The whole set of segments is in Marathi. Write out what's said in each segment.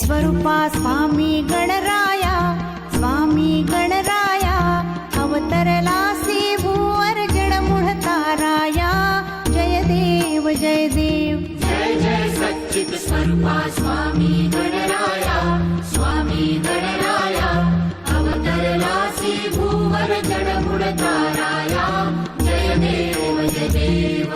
स्वरूपा स्वामी गणराया, स्वामी गणराया अवतरलासी भूवर जडमुळ ताराया. जय देव जय देव. जय जय सच्चित स्वरूपा स्वामी गणराया, स्वामी गणराया अवतरलासी भूवर जडमुळ ताराया. जय देव जय देव.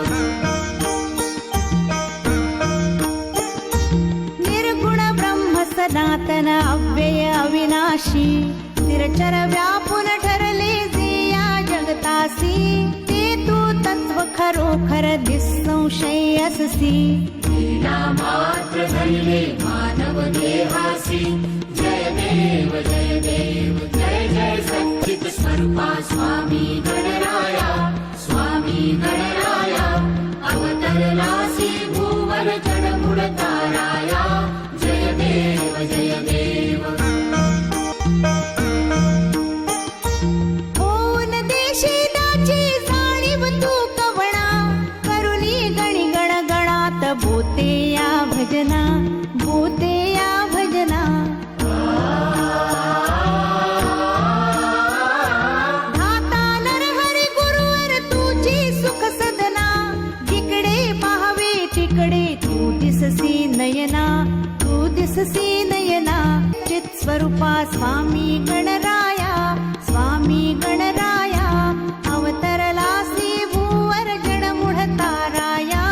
निर्गुण ब्रह्म सनातन अव्यय अविनाशी, स्थिरचर व्यापून ठरले जे या जगतासी. ते तू तत्व खरोखर निसंशय अससी. लीला मात्र धरिले मानव देहासी. जय देव जय देव. जय जय सच्चित स्वरूपा स्वामी गणराया, स्वामी गणराया अवतरलासी भूवर जडमुळ ताराया. जय देव जय देव. होऊन देशिदाची जाणीव तू कवणा, करुणी गणी गण गणात बोते या भजना, बोते या भजना. धाता नरहरी गुरुवर तुझी सुख सदना, जिकडे पाहावे तिकडे तू दिससी नयना, तू दिससी नयना. चित स्वरूपा स्वामी गणराया, स्वामी गणराया अवतरलासी भूवर जडमुळ ताराया.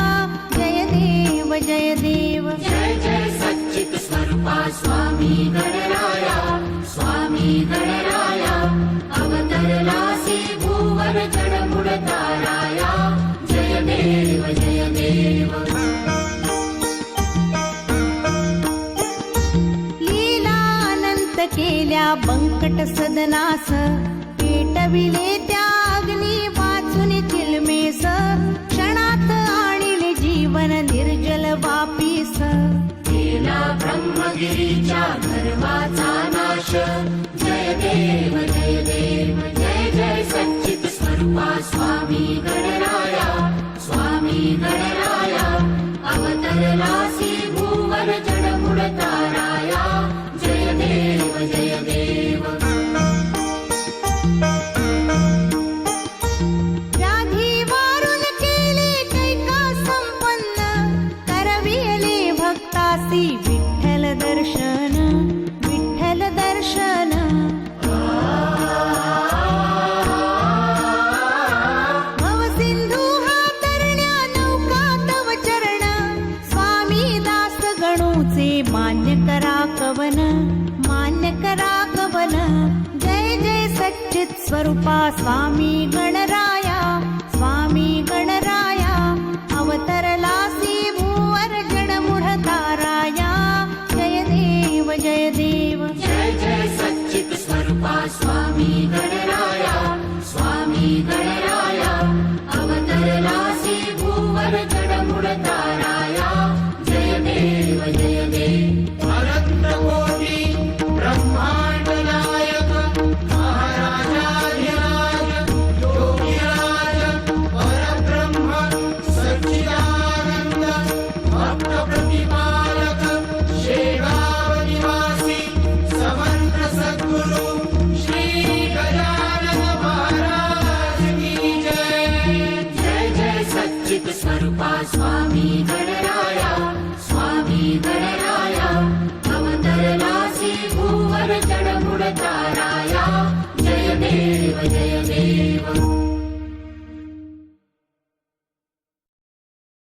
जय देव जय देव. जय जय सच्चित स्वरूपा स्वामी गणराया, स्वामी गणराया अवतरलासी भूवर जडमुळ ताराया. जय देव जय देव. लीला अनंत केल्या बंकट सदनास, पेटविले त्या अग्नी वाचून चिलमेस. क्षणात आणिले जीवन निर्जल वापीस. केला ब्रह्मगिरीच्या गर्वाचा नाश. जय देव जय देव. जय जय सच्चित स्वरूपा स्वामी गणराया, स्वामी गणराया अवतरलासी भूवर जडमुळ ताराया. जय देव जय देव. व्याधी वारून केले कैका संपन्न, करविले भक्तासी विठ्ठल दर्शन, विठ्ठल दर्शन. भवसिंधू हा तरण्या नौका तव चरण, स्वामी दास गणूचे मान्य करा कवन, मान्य करा कवन. जय जय सच्चित स्वरूपा स्वामी गणराया, स्वामी गणराया